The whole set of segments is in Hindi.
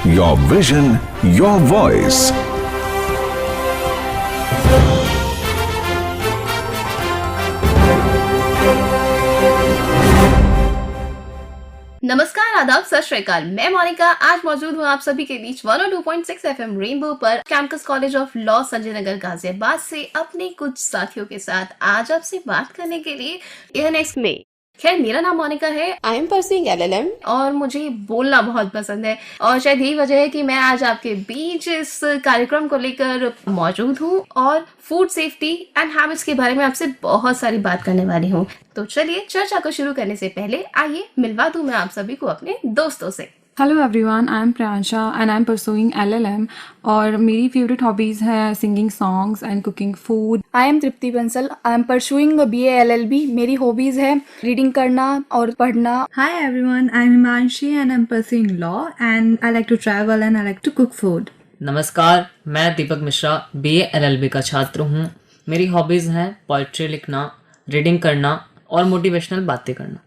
Your vision, your voice. नमस्कार, आदाब, सत श्री अकाल। मैं मोनिका आज मौजूद हूँ आप सभी के बीच 102.6 एफएम रेनबो पर campus college of law Sanjay Nagar Ghaziabad से अपने कुछ साथियों के साथ आज आपसे बात करने के लिए यह नेक्स्ट में। खैर, मेरा नाम मोनिका है। आई एम परस्यूइंग एलएलएम और मुझे बोलना बहुत पसंद है और शायद यही वजह है कि मैं आज आपके बीच इस कार्यक्रम को लेकर मौजूद हूँ और फूड सेफ्टी एंड हैबिट्स के बारे में आपसे बहुत सारी बात करने वाली हूँ। तो चलिए चर्चा को शुरू करने से पहले आइए मिलवा दूं मैं आप सभी को अपने दोस्तों से। Hello everyone, I am Priyansha and I am pursuing LLM और मेरी फेवरेट हॉबीज़ हैं singing songs and cooking food. I am Tripti Bansal, I am pursuing BA LLB। मेरी हॉबीज़ है रीडिंग करना और पढ़ना। Hi everyone, I'm Himanshi and I'm pursuing law and I like to travel and I like to cook food. नमस्कार, मैं दीपक मिश्रा BA LLB का छात्र हूँ। मेरी हॉबीज़ हैं पोइट्री लिखना, रीडिंग करना और मोटिवेशनल बातें करना।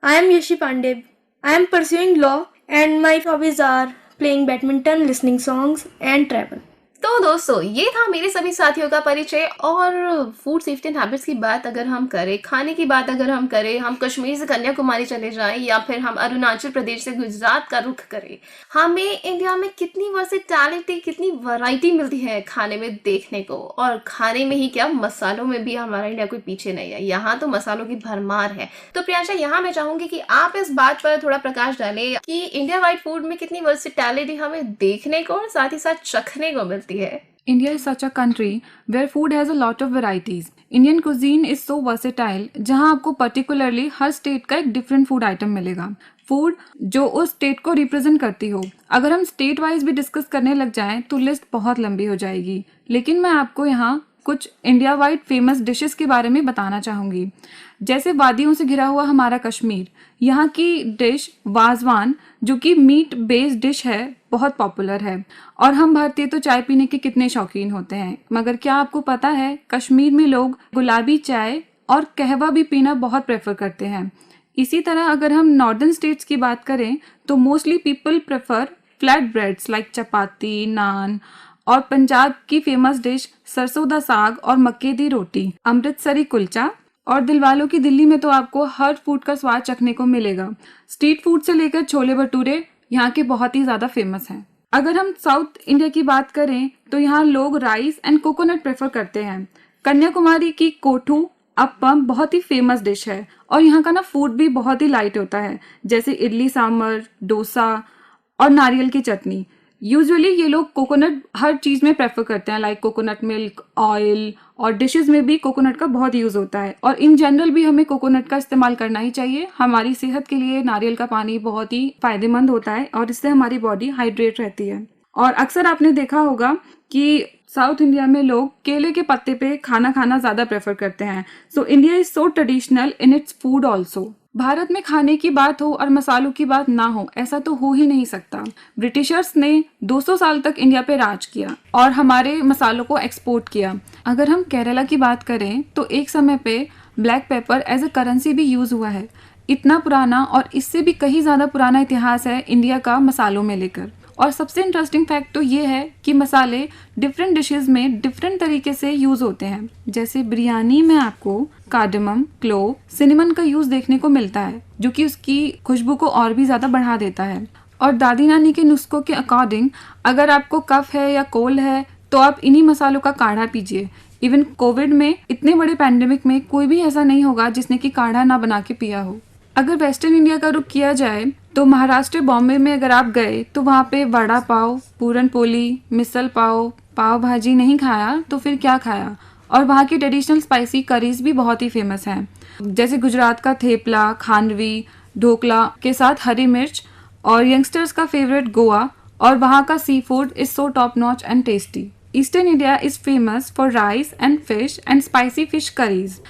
I am Yashi Pandey. I am pursuing law and my hobbies are playing badminton, listening songs and travel. तो दोस्तों, ये था मेरे सभी साथियों का परिचय। और फूड सेफ्टी एंड हैबिट्स की बात अगर हम करें, खाने की बात अगर हम करें, हम कश्मीर से कन्याकुमारी चले जाएं या फिर हम अरुणाचल प्रदेश से गुजरात का रुख करें, हमें इंडिया में कितनी वर्सेटैलिटी, कितनी वैरायटी मिलती है खाने में देखने को। और खाने में ही क्या, मसालों में भी हमारा इंडिया कोई पीछे नहीं है। यहाँ तो मसालों की भरमार है। तो प्रियांशा, यहाँ मैं चाहूंगी कि आप इस बात पर थोड़ा प्रकाश डालें कि इंडिया वाइड फूड में कितनी वर्सेटैलिटी हमें देखने को और साथ ही साथ चखने को मिलती है। India is such a country where food has a lot of varieties. Indian cuisine is so versatile, जहाँ आपको particularly हर स्टेट का एक डिफरेंट फूड आइटम मिलेगा। फूड जो उस स्टेट को रिप्रेजेंट करती हो। अगर हम स्टेट वाइज भी डिस्कस करने लग जाएं तो लिस्ट बहुत लंबी हो जाएगी, लेकिन मैं आपको यहाँ कुछ इंडिया वाइड फेमस डिशेस के बारे में बताना चाहूँगी। जैसे वादियों से घिरा हुआ हमारा कश्मीर, यहाँ की डिश वाजवान जो कि मीट बेस्ड डिश है, बहुत पॉपुलर है। और हम भारतीय तो चाय पीने के कितने शौकीन होते हैं, मगर क्या आपको पता है कश्मीर में लोग गुलाबी चाय और कहवा भी पीना बहुत प्रेफर करते हैं। इसी तरह अगर हम नॉर्दर्न स्टेट्स की बात करें तो mostly people prefer flat breads like chapati, naan. और पंजाब की फेमस डिश सरसों दा साग और मक्के दी रोटी, अमृतसरी कुलचा। और दिलवालों की दिल्ली में तो आपको हर फूड का स्वाद चखने को मिलेगा। स्ट्रीट फूड से लेकर छोले भटूरे यहाँ के बहुत ही ज्यादा फेमस हैं। अगर हम साउथ इंडिया की बात करें तो यहाँ लोग राइस एंड कोकोनट प्रेफर करते हैं। कन्याकुमारी की कोठू अप्पम बहुत ही फेमस डिश है और यहाँ का ना फूड भी बहुत ही लाइट होता है, जैसे इडली सांभर, डोसा और नारियल की चटनी। यूजुअली ये लोग कोकोनट हर चीज़ में प्रेफर करते हैं, लाइक कोकोनट मिल्क, ऑयल, और डिशेस में भी कोकोनट का बहुत यूज़ होता है। और इन जनरल भी हमें कोकोनट का इस्तेमाल करना ही चाहिए। हमारी सेहत के लिए नारियल का पानी बहुत ही फायदेमंद होता है और इससे हमारी बॉडी हाइड्रेट रहती है। और अक्सर आपने देखा होगा कि साउथ इंडिया में लोग केले के पत्ते पे खाना खाना ज़्यादा प्रेफर करते हैं। So India is so traditional in its food also. Bharat में खाने की बात हो और मसालों की बात ना हो, ऐसा तो हो ही नहीं सकता। ब्रिटिशर्स ने 200 साल तक इंडिया पे राज किया और हमारे मसालों को एक्सपोर्ट किया। अगर हम केरला की बात करें तो एक समय पे black paper as a currency भी यूज़ हुआ है। इतना पुराना और इससे भी कहीं ज़्यादा पुराना इतिहास है इंडिया का मसालों में लेकर। और सबसे इंटरेस्टिंग फैक्ट तो ये है कि मसाले डिफरेंट डिशेस में डिफरेंट तरीके से यूज़ होते हैं। जैसे बिरयानी में आपको कार्डमम, क्लोव, सिनेमन का यूज़ देखने को मिलता है, जो कि उसकी खुशबू को और भी ज़्यादा बढ़ा देता है। और दादी नानी के नुस्खों के अकॉर्डिंग अगर आपको कफ है या कोल्ड है तो आप इन्हीं मसालों का काढ़ा पीजिए। इवन कोविड में, इतने बड़े पैंडेमिक में कोई भी ऐसा नहीं होगा जिसने कि काढ़ा ना बना के पिया हो। अगर वेस्टर्न इंडिया का रुख किया जाए तो महाराष्ट्र, बॉम्बे में अगर आप गए तो वहाँ पे वड़ा पाव, पूरन पोली, मिसल पाव, पाव भाजी नहीं खाया तो फिर क्या खाया। और वहाँ की ट्रेडिशनल स्पाइसी करीज भी बहुत ही फेमस हैं, जैसे गुजरात का थेपला, खांडवी, ढोकला के साथ हरी मिर्च। और यंगस्टर्स का फेवरेट गोवा, और वहाँ का sea food is so top notch and tasty. Eastern India is famous for rice and fish and spicy fish curries.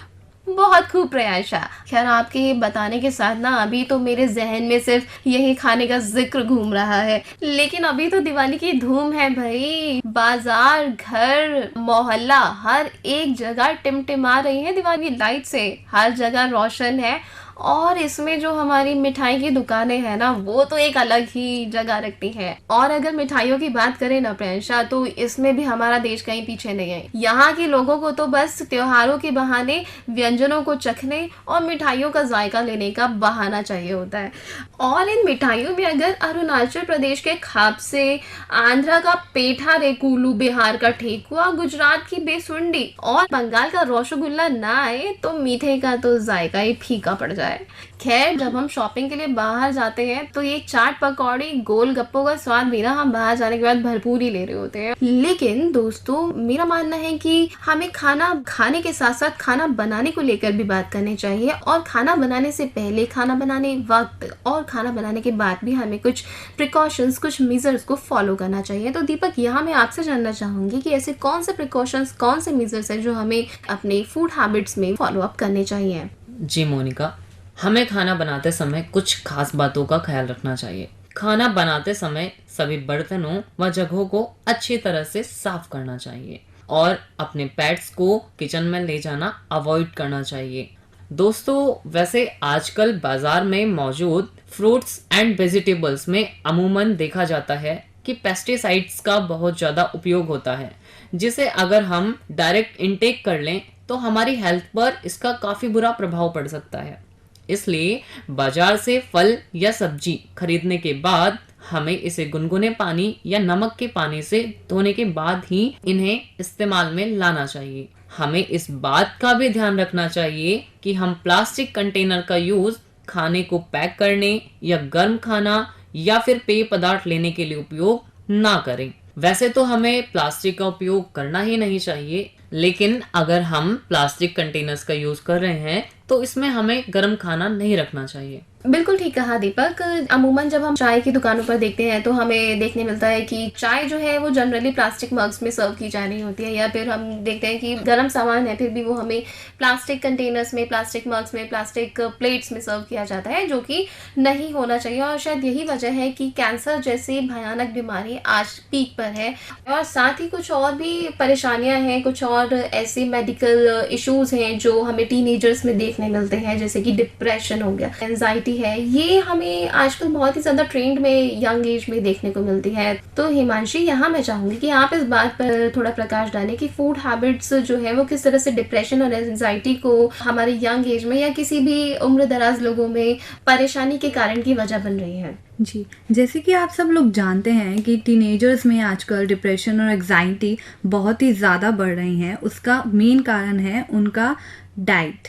बहुत खूब प्रयाशा। खैर, आपके बताने के साथ ना अभी तो मेरे जहन में सिर्फ यही खाने का जिक्र घूम रहा है, लेकिन अभी तो दिवाली की धूम है भाई। बाजार, घर, मोहल्ला, हर एक जगह टिमटिमा रही है दिवाली लाइट से। हर जगह रोशन है और इसमें जो हमारी मिठाई की दुकानें हैं ना, वो तो एक अलग ही जगह रखती हैं। और अगर मिठाइयों की बात करें ना प्रियंशा, तो इसमें भी हमारा देश कहीं पीछे नहीं है। यहाँ के लोगों को तो बस त्योहारों के बहाने व्यंजनों को चखने और मिठाइयों का जायका लेने का बहाना चाहिए होता है। और इन मिठाइयों में अगर अरुणाचल प्रदेश के खापसे, आंध्रा का पेठा रेकुलू, बिहार का ठेकुआ, गुजरात की बेसुंडी और बंगाल का रसगुल्ला ना आए तो मीठे का तो जायका ही फीका पड़ जाए। खैर, जब हम शॉपिंग के लिए बाहर जाते हैं तो ये चाट पकौड़ी, गोलगप्पों का स्वाद भी ना हम बाहर जाने के बाद भरपूर ही ले रहे होते हैं। लेकिन दोस्तों, मेरा मानना है कि हमें खाना खाने के साथ साथ खाना बनाने को लेकर भी बात करनी चाहिए। और खाना बनाने से पहले, खाना बनाने वक्त और खाना बनाने के बाद भी हमें कुछ प्रिकॉशंस, कुछ मेजर्स को फॉलो करना चाहिए। तो दीपक, यहाँ मैं आपसे जानना चाहूंगी कि ऐसे कौन से प्रिकॉशंस, कौन से मेजर्स हैं जो हमें अपने फूड हैबिट्स में फॉलो अप करने चाहिए? जी मोनिका, हमें खाना बनाते समय कुछ खास बातों का ख्याल रखना चाहिए। खाना बनाते समय सभी बर्तनों व जगहों को अच्छी तरह से साफ करना चाहिए और अपने पेट्स को किचन में ले जाना अवॉइड करना चाहिए। दोस्तों, वैसे आजकल बाजार में मौजूद फ्रूट्स एंड वेजिटेबल्स में अमूमन देखा जाता है कि पेस्टिसाइड्स का बहुत ज़्यादा उपयोग होता है, जिसे अगर हम डायरेक्ट इनटेक कर लें तो हमारी हेल्थ पर इसका काफ़ी बुरा प्रभाव पड़ सकता है। इसलिए बाजार से फल या सब्जी खरीदने के बाद हमें इसे गुनगुने पानी या नमक के पानी से धोने के बाद ही इन्हें इस्तेमाल में लाना चाहिए। हमें इस बात का भी ध्यान रखना चाहिए कि हम प्लास्टिक कंटेनर का यूज खाने को पैक करने या गर्म खाना या फिर पेय पदार्थ लेने के लिए उपयोग ना करें। वैसे तो हमें प्लास्टिक का उपयोग करना ही नहीं चाहिए, लेकिन अगर हम प्लास्टिक कंटेनर्स का यूज कर रहे हैं तो इसमें हमें गर्म खाना नहीं रखना चाहिए। बिल्कुल ठीक कहा दीपक। अमूमन जब हम चाय की दुकानों पर देखते हैं तो हमें देखने मिलता है कि चाय जो है वो जनरली प्लास्टिक मग्स में सर्व की जा रही होती है, या फिर हम देखते हैं कि गर्म सामान है फिर भी वो हमें प्लास्टिक कंटेनर्स में, प्लास्टिक मग्स में, प्लास्टिक प्लेट्स में सर्व किया जाता है, जो कि नहीं होना चाहिए। और शायद यही वजह है कि कैंसर जैसी भयानक बीमारी आज पीक पर है। और साथ ही कुछ और भी परेशानियां हैं, कुछ और ऐसे मेडिकल इश्यूज हैं जो हमें टीनेजर्स में देखने मिलते हैं, जैसे कि डिप्रेशन हो गया, एंजाइटी है। ये हमें आजकल बहुत ही ज्यादा ट्रेंड में यंग एज में देखने को मिलती है। तो हिमांशी, यहाँ मैं चाहूंगी कि आप इस बात पर थोड़ा प्रकाश डालें कि फूड हैबिट्स जो है वो किस तरह से डिप्रेशन और एंजाइटी को हमारे यंग एज में या किसी भी उम्र दराज लोगों में परेशानी के कारण की वजह बन रही है। जी, जैसे कि आप सब लोग जानते हैं कि टीनेजर्स में आजकल डिप्रेशन और एग्जाइटी बहुत ही ज़्यादा बढ़ रही हैं। उसका मेन कारण है उनका डाइट।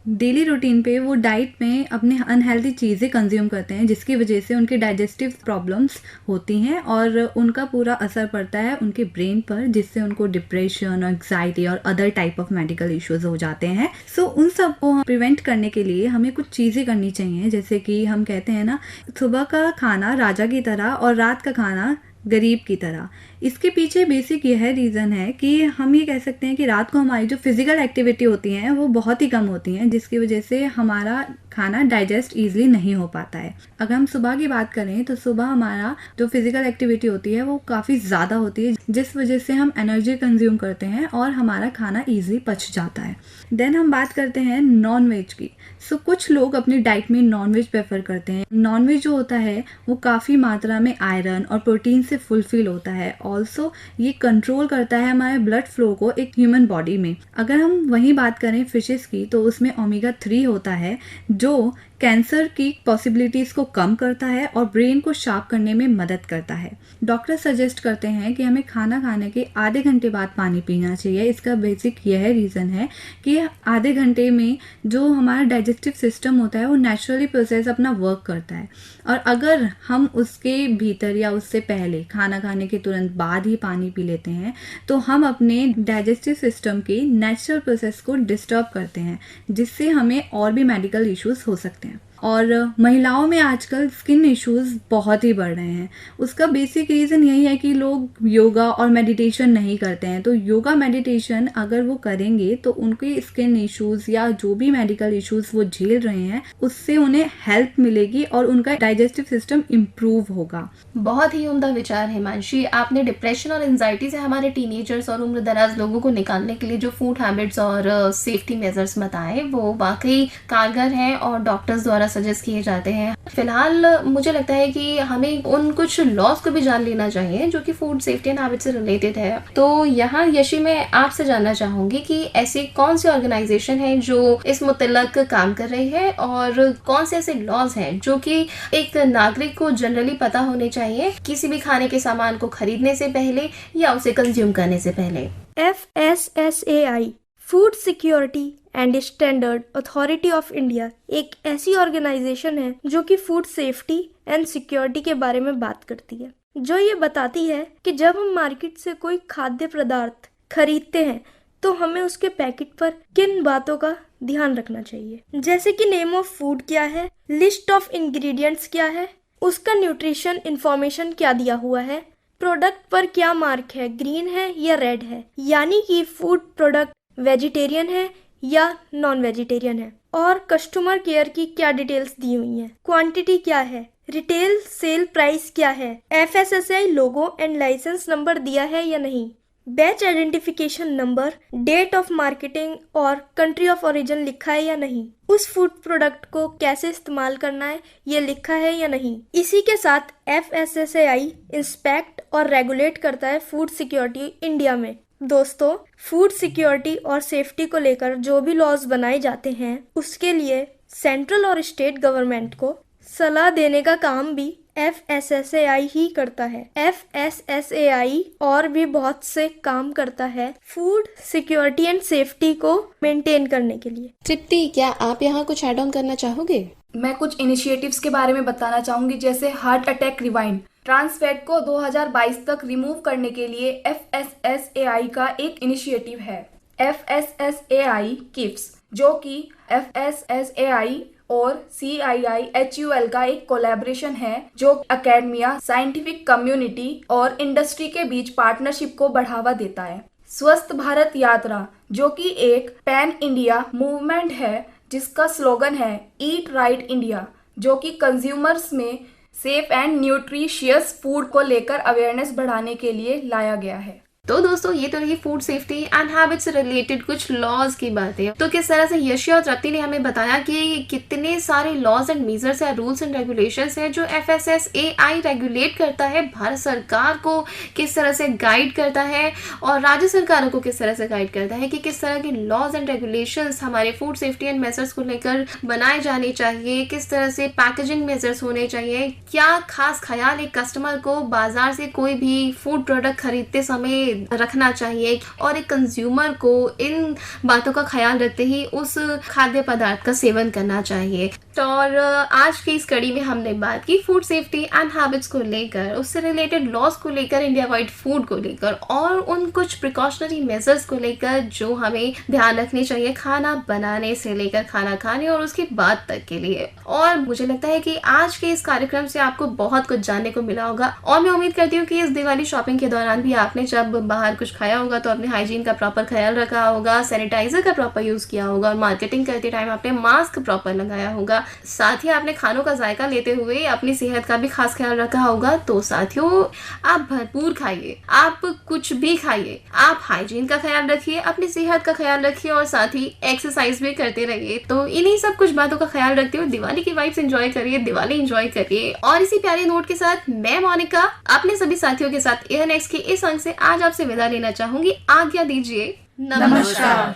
डेली रूटीन पे वो डाइट में अपने अनहेल्दी चीज़ें कंज्यूम करते हैं, जिसकी वजह से उनके डाइजेस्टिव प्रॉब्लम्स होती हैं और उनका पूरा असर पड़ता है उनके ब्रेन पर, जिससे उनको डिप्रेशन, एंग्जाइटी और other type of medical issues हो जाते हैं। सो उन सब को प्रिवेंट करने के लिए हमें कुछ चीज़ें करनी चाहिए, जैसे कि हम कहते हैं ना, सुबह का खाना राजा की तरह और रात का खाना गरीब की तरह। इसके पीछे बेसिक यह रीज़न है कि हम ये कह सकते हैं कि रात को हमारी जो फिज़िकल एक्टिविटी होती हैं वो बहुत ही कम होती हैं, जिसकी वजह से हमारा खाना डाइजेस्ट ईजिली नहीं हो पाता है। अगर हम सुबह की बात करें तो सुबह हमारा जो फिज़िकल एक्टिविटी होती है वो काफ़ी ज़्यादा होती है, जिस वजह से हम एनर्जी कंज्यूम करते हैं और हमारा खाना ईजिली पच जाता है। देन हम बात करते हैं नॉन वेज की। सो कुछ लोग अपनी डाइट में नॉन वेज प्रेफर करते हैं। नॉन वेज जो होता है वो काफ़ी मात्रा में आयरन और प्रोटीन से फुलफिल होता है। ऑल्सो ये कंट्रोल करता है हमारे ब्लड फ्लो को एक ह्यूमन बॉडी में। अगर हम वहीं बात करें फिशेस की, तो उसमें ओमेगा 3 होता है जो कैंसर की पॉसिबिलिटीज़ को कम करता है और ब्रेन को शार्प करने में मदद करता है। डॉक्टर सजेस्ट करते हैं कि हमें खाना खाने के आधे घंटे बाद पानी पीना चाहिए। इसका बेसिक यह रीज़न है कि आधे घंटे में जो हमारा डाइजेस्टिव सिस्टम होता है वो नेचुरली प्रोसेस अपना वर्क करता है, और अगर हम उसके भीतर या उससे पहले खाना खाने के तुरंत बाद ही पानी पी लेते हैं तो हम अपने डाइजेस्टिव सिस्टम के नेचुरल प्रोसेस को डिस्टर्ब करते हैं, जिससे हमें और भी मेडिकल इश्यूज हो सकते हैं। और महिलाओं में आजकल स्किन इश्यूज बहुत ही बढ़ रहे हैं। उसका बेसिक रीज़न यही है कि लोग योगा और मेडिटेशन नहीं करते हैं। तो योगा मेडिटेशन अगर वो करेंगे तो उनकी स्किन इश्यूज या जो भी मेडिकल इश्यूज वो झेल रहे हैं उससे उन्हें हेल्प मिलेगी और उनका डाइजेस्टिव सिस्टम इम्प्रूव होगा। बहुत ही उम्दा विचार है हिमांशी। आपने डिप्रेशन और एंजाइटी से हमारे टीनेजर्स और उम्र दराज लोगों को निकालने के लिए जो फूड हैबिट्स और सेफ्टी मेजर्स बताए वो वाकई कारगर हैं और डॉक्टर्स द्वारा सजेस्ट किए जाते हैं। फिलहाल मुझे लगता है कि हमें उन कुछ लॉस को भी जान लेना चाहिए जो कि फूड सेफ्टी एंड हैबिट से रिलेटेड है। तो यहाँ यशी मैं आपसे जानना चाहूंगी कि ऐसी कौन सी ऑर्गेनाइजेशन है जो इस मुतल्लक काम कर रही है और कौन से ऐसे लॉज हैं जो कि एक नागरिक को जनरली पता होने चाहिए किसी भी खाने के सामान को खरीदने से पहले या उसे कंज्यूम करने से पहले। FSSAI food security and standard authority of India एक ऐसी ऑर्गेनाइजेशन है जो कि फूड सेफ्टी एंड सिक्योरिटी के बारे में बात करती है, जो ये बताती है कि जब हम मार्केट से कोई खाद्य पदार्थ खरीदते हैं तो हमें उसके पैकेट पर किन बातों का ध्यान रखना चाहिए, जैसे कि नेम ऑफ फूड क्या है, लिस्ट ऑफ इंग्रेडिएंट्स क्या है, उसका न्यूट्रिशन इंफॉर्मेशन क्या दिया हुआ है, प्रोडक्ट पर क्या मार्क है, ग्रीन है या रेड है, यानी कि फूड प्रोडक्ट वेजिटेरियन है या नॉन वेजिटेरियन है, और कस्टमर केयर की क्या डिटेल्स दी हुई हैं, क्वांटिटी क्या है, रिटेल सेल प्राइस क्या है, FSSAI logo and licence number दिया है या नहीं, batch identification number, date of marketing और कंट्री ऑफ ओरिजिन लिखा है या नहीं, उस फूड प्रोडक्ट को कैसे इस्तेमाल करना है ये लिखा है या नहीं। इसी के साथ FSSAI इंस्पेक्ट और रेगुलेट करता है फूड सिक्योरिटी इंडिया में। दोस्तों, फूड सिक्योरिटी और सेफ्टी को लेकर जो भी लॉज बनाए जाते हैं उसके लिए सेंट्रल और स्टेट गवर्नमेंट को सलाह देने का काम भी FSSAI ही करता है। FSSAI और भी बहुत से काम करता है फूड सिक्योरिटी एंड सेफ्टी को मेंटेन करने के लिए। तृप्ति, क्या आप यहाँ कुछ ऐड ऑन करना चाहोगे? मैं कुछ इनिशिएटिव्स के बारे में बताना चाहूंगी, जैसे heart attack rewind. Trans fat को 2022 तक रिमूव करने के लिए FSSAI का एक इनिशिएटिव है, FSSAI किप्स, जो कि FSSAI और CIIHUL का एक कोलैबोरेशन है जो एकेडमिया, साइंटिफिक कम्युनिटी और इंडस्ट्री के बीच पार्टनरशिप को बढ़ावा देता है। स्वस्थ भारत यात्रा, जो कि एक पैन इंडिया मूवमेंट है जिसका स्लोगन है ईट राइट इंडिया, जो कि कंज्यूमर्स में सेफ एंड न्यूट्रिशियस फूड को लेकर अवेयरनेस बढ़ाने के लिए लाया गया है। तो दोस्तों, ये तो रही फूड सेफ्टी एंड हैबिट से रिलेटेड कुछ लॉज की बातें। तो किस तरह से यशी और तृप्ति ने हमें बताया कि कितने सारे लॉज एंड मेजर्स या रूल्स एंड रेगुलेशंस हैं जो FSSAI रेगुलेट करता है, भारत सरकार को किस तरह से गाइड करता है और राज्य सरकारों को किस तरह से गाइड करता है कि किस तरह के लॉज एंड रेगुलेशंस हमारे फूड सेफ्टी एंड मेजर्स को लेकर बनाए जाने चाहिए, किस तरह से पैकेजिंग मेजर्स होने चाहिए, क्या खास ख्याल एक कस्टमर को बाजार से कोई भी फूड प्रोडक्ट खरीदते समय रखना चाहिए और एक कंज्यूमर को इन बातों का ख्याल रखते ही उस खाद्य पदार्थ का सेवन करना चाहिए। तो और आज की इस कड़ी में हमने बात की फूड सेफ्टी एंड हैबिट्स को लेकर, उससे रिलेटेड लॉज को लेकर, इंडिया वाइड फूड को लेकर और उन कुछ प्रिकॉशनरी मेजर्स को लेकर जो हमें ध्यान रखने चाहिए खाना बनाने से लेकर खाना खाने और उसके बाद तक के लिए। और मुझे लगता है कि आज के इस कार्यक्रम से आपको बहुत कुछ जानने को मिला होगा और मैं उम्मीद करती हूँ कि इस दिवाली शॉपिंग के दौरान भी आपने जब बाहर कुछ खाया होगा तो अपने हाइजीन का प्रॉपर ख्याल रखा होगा, सैनिटाइजर का प्रॉपर यूज किया होगा और मार्केटिंग करते टाइम आपने मास्क प्रॉपर लगाया होगा। साथ ही आपने खानों का जायका लेते हुए अपनी सेहत का भी खास ख्याल रखा होगा। तो साथियों, आप भरपूर खाइए, आप कुछ भी खाइए, आप हाइजीन का ख्याल रखिए, अपनी सेहत का ख्याल रखिए और साथ ही एक्सरसाइज भी करते रहिए। तो इन्हीं सब कुछ बातों का ख्याल रखते हुए दिवाली की वाइब्स एंजॉय करिए, दिवाली एंजॉय करिए। और इसी प्यारे नोट के साथ मैं मोनिका अपने सभी साथियों के साथ एयर नेक्स्ट के इस अंक से आज आपसे विदा लेना चाहूंगी। आज्ञा दीजिए, नमस्कार।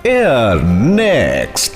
Air next.